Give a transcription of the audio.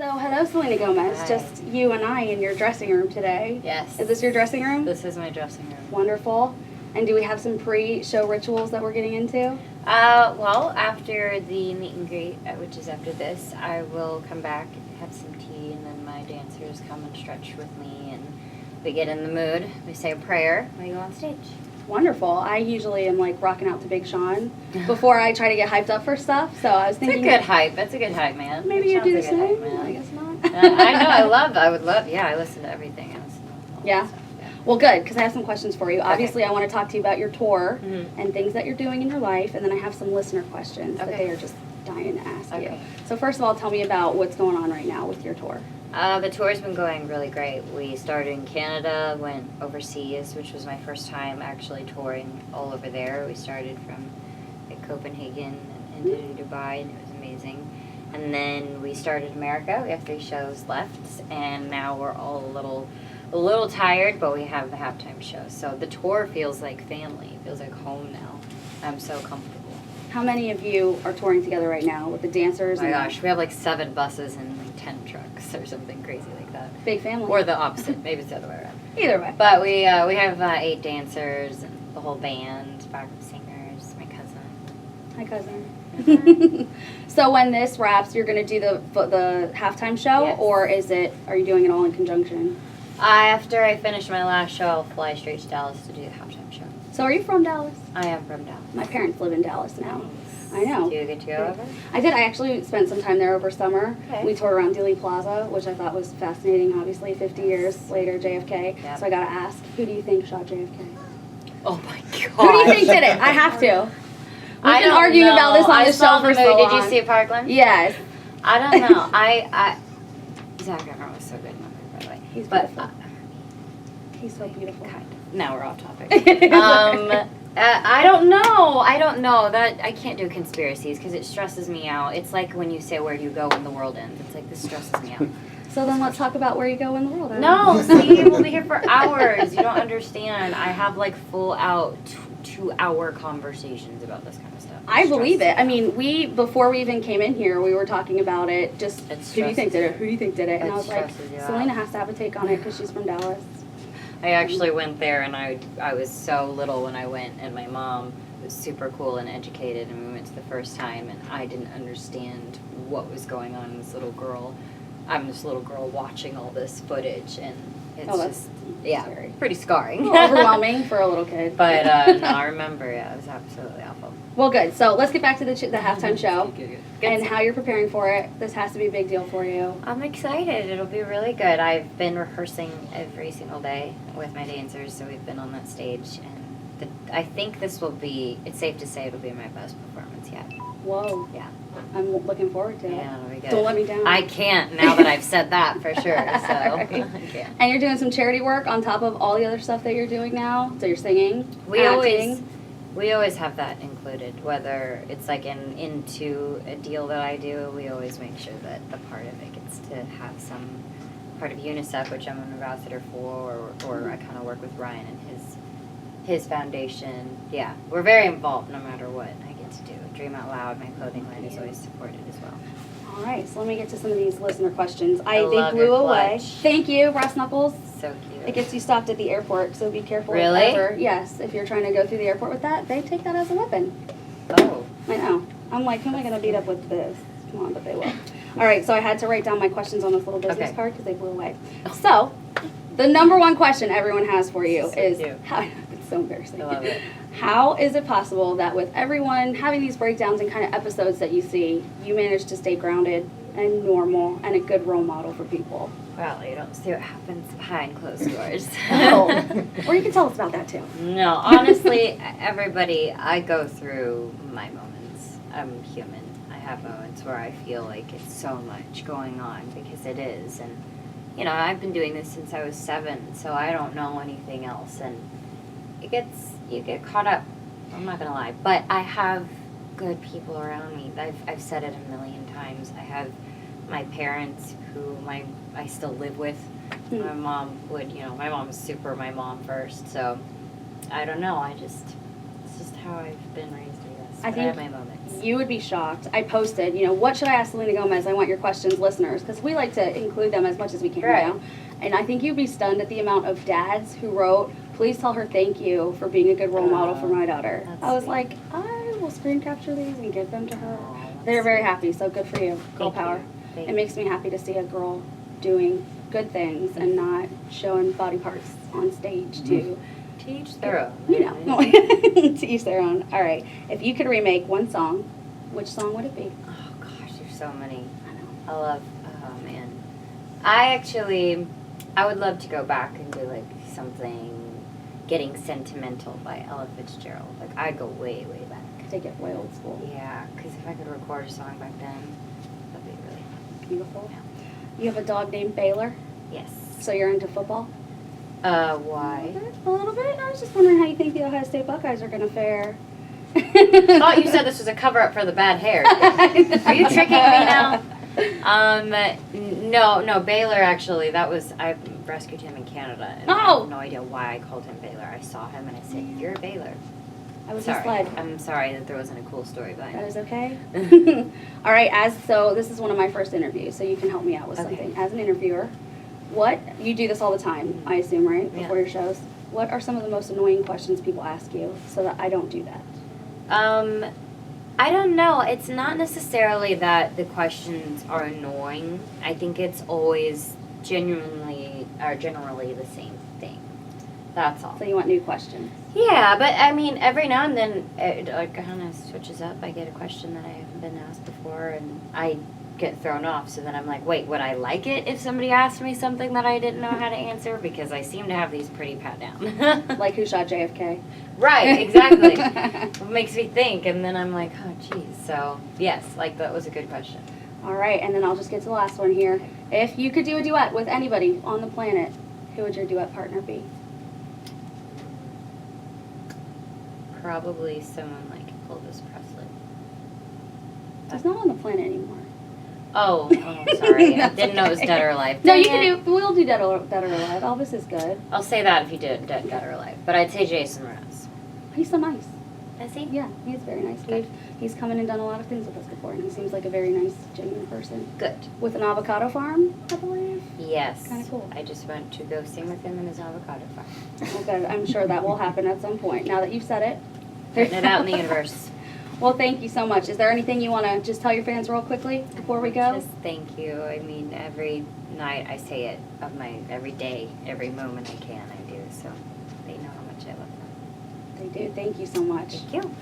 So, hello, Selena Gomez. Hi. Just you and I in your dressing room today. Yes. Is this your dressing room? This is my dressing room. Wonderful. And do we have some pre-show rituals that we're getting into? Well, after the meet and greet, which is after this, I will come back, have some tea, and then my dancers come and stretch with me, and we get in the mood. We say a prayer. We go on stage. Wonderful. I usually am like rocking out to Big Sean before I try to get hyped up for stuff. So I was It's a thinking good hype. That's a good hype, man. maybe you do the Sean's a good same. hype, man. I guess not. I would love, yeah, I listen to everything. I listen to all Yeah? that stuff, yeah. Well, good, because I have some questions for you. Okay. Obviously, I want to talk to you about your tour Mhm. and things that you're doing in your life, and then I have some listener questions that Okay. they are just dying to ask you. Okay. So first of all, tell me about what's going on right now with your tour. The tour's been going really great. We started in Canada, went overseas, which was my first time actually touring all over there. We started from Copenhagen and ended in Dubai, and it was amazing. And then we started America. We have 3 shows left, and now we're all a little tired, but we have the halftime show. So the tour feels like family. It feels like home now. I'm so comfortable. How many of you are touring together right now with the dancers? Oh my and gosh, we have like 7 buses and like 10 trucks or something crazy like that. Big family. Or the opposite. Maybe it's the other way around. Either way. But we have 8 dancers and the whole band, backup singers, my cousin. Hi, cousin. Mhm. So when this wraps, you're going to do the halftime show, Yes. or are you doing it all in conjunction? After I finish my last show, I'll fly straight to Dallas to do the halftime show. So are you from Dallas? I am from Dallas. My parents live in Dallas now. Nice. I know. Do you get to go over? I did. I actually spent some time there over summer. Okay. We toured around Dealey Plaza, which I thought was fascinating. Obviously, 50 years later, JFK. Yep. So I got to ask, who do you think shot JFK? Oh my god. Who do you think did it? I have to. We've been don't arguing know. about this on I the saw show for the so movie. long. Did you see Parkland? Yes. I don't know. Zac Efron was so good in that movie, by the way. He's But beautiful. He's so beautiful. kind of. Now we're off topic. I don't know. I don't know. That I can't do conspiracies because it stresses me out. It's like when you say where you go when the world ends. It's like this stresses me out. So then let's talk about where you go in the world. No, see, we'll be here for hours. You don't understand. I have like full out 2-hour conversations about this kind of stuff. I believe it. I stresses me mean, before we even came in here, we were talking about it. Just It who do you think did it? Who do you think did it? And It I was like, stresses you out. Selena has to have a take on it because she's from Dallas. out. I actually went there and I was so little when I went, and my mom was super cool and educated, and we went to the first time, and I didn't understand what was going on in this little girl. I'm this little girl watching all this footage, and it's that's just scary. pretty scarring. A little overwhelming for a little kid. But no, I remember, yeah, it was absolutely awful. Well, good. So let's get back to the halftime show Good. and how you're preparing for it. This has to be a big deal for you. I'm excited. It'll be really good. I've been rehearsing every single day with my dancers, so we've been on that stage, and I think this will be, it's safe to say it'll be my best performance yet. Whoa. Yeah. I'm looking forward to it. Yeah, it'll be good. Don't let me down. I can't now that I've said that for sure, so Right. I can't. And you're doing some charity work on top of all the other stuff that you're doing now. So you're singing, We acting. always have that included, whether it's like into a deal that I do, we always make sure that a part of it gets to have some part of UNICEF, which I'm an ambassador for, or I kind of work with Ryan and his foundation. Yeah, we're very involved no matter what I get to do. Dream Out Loud, my clothing line is always supported as well. All right, so let me get to some of these listener questions. I They love blew your away. clutch. Thank you, Brass Knuckles. So cute. It gets you stopped at the airport, so be careful. Really? Ever. Yes, if you're trying to go through the airport with that, they take that as a weapon. Oh. I know. I'm like, who am I going to beat up with this? Come on, but they will. All right, so I had to write down my questions on this little business Okay. card because they blew away. So, the number one question everyone has for you So is, cute. how, it's so embarrassing. I love it. How is it possible that with everyone having these breakdowns and kind of episodes that you see, you manage to stay grounded and normal and a good role model for people? Well, you don't see what happens behind closed doors. Oh, or you can tell us about that too. No, honestly, everybody, I go through my moments. I'm human. I have moments where I feel like it's so much going on because it is. And, you know, I've been doing this since I was 7, so I don't know anything else. And you get caught up. I'm not going to lie. But I have good people around me. I've said it a million times. I have my parents who I still live with. My mom my mom is super my mom first, so I don't know, it's just how I've been raised, I guess. I but I have my moments. You would be shocked. I posted, what should I ask Selena Gomez? I want your questions, listeners, because we like to include them as much as we can Right. now. And I think you'd be stunned at the amount of dads who wrote, please tell her thank you for being a good role model for my daughter. That's I was sweet. like, I will screen capture these and give them to her. Oh, that's They're very sweet. happy, so good for you. Girl Thank power. you. Thank It makes me happy to see a girl doing good things and not showing body parts on stage to, To each their own. to each their own. All right. If you could remake one song, which song would it be? Oh gosh, there's so many. I know. I love. Oh man, I would love to go back and do like something, Getting Sentimental by Ella Fitzgerald. Like I go way back. Take it way old school. Yeah, because if I could record a song back then, that'd be really fun. Beautiful. You have a dog named Baylor, Yes. so you're into football? Why? A little bit. I was just wondering how you think the Ohio State Buckeyes are going to fare. Thought you said this was a cover up for the bad hair. Are you tricking me now? No, Baylor actually, I rescued him in Canada. And I Oh! have no idea why I called him Baylor. I saw him and I said, "You're a Baylor." I was Sorry. misled. I'm sorry that there wasn't a cool story behind That it. is okay. All right, so this is one of my first interviews, so you can help me out with Okay. something. As an interviewer, you do this all the time, I assume, right? Yeah. Before your shows. What are some of the most annoying questions people ask you so that I don't do that? I don't know. It's not necessarily that the questions are annoying. I think it's always generally the same thing. That's all. So you want new questions. Yeah, but I mean, every now and then it kind of switches up. I get a question that I haven't been asked before, and I get thrown off. So then I'm like, wait, would I like it if somebody asked me something that I didn't know how to answer? Because I seem to have these pretty pat down. Like who shot JFK? Right, exactly. It makes me think, and then I'm like, oh, geez. So, yes, like that was a good question. All right, and then I'll just get to the last one here. If you could do a duet with anybody on the planet, who would your duet partner be? Probably someone like Elvis Presley. He's not on the planet anymore. Oh, sorry. I That's didn't know it was okay. Dead or Alive. No, you Dang can it. we'll do Dead or Alive. Elvis is good. I'll say that if you did Dead or Alive. But I'd say Jason Mraz. He's so nice. Is he? Yeah, he's very nice. Good. He's come in and done a lot of things with us before, and he seems like a very nice, genuine person. Good. With an avocado farm, I believe. Yes. Kinda cool. I just went to go sing with him in his avocado farm. Well, good. I'm sure that will happen at some point. Now that you've said it. Putting it out in the universe. Well, thank you so much. Is there anything you want to just tell your fans real quickly before we go? Just thank you. I mean, every night I say it every day, every moment I can, I do. So they know how much I love them. They do. Thank you so much. Thank you.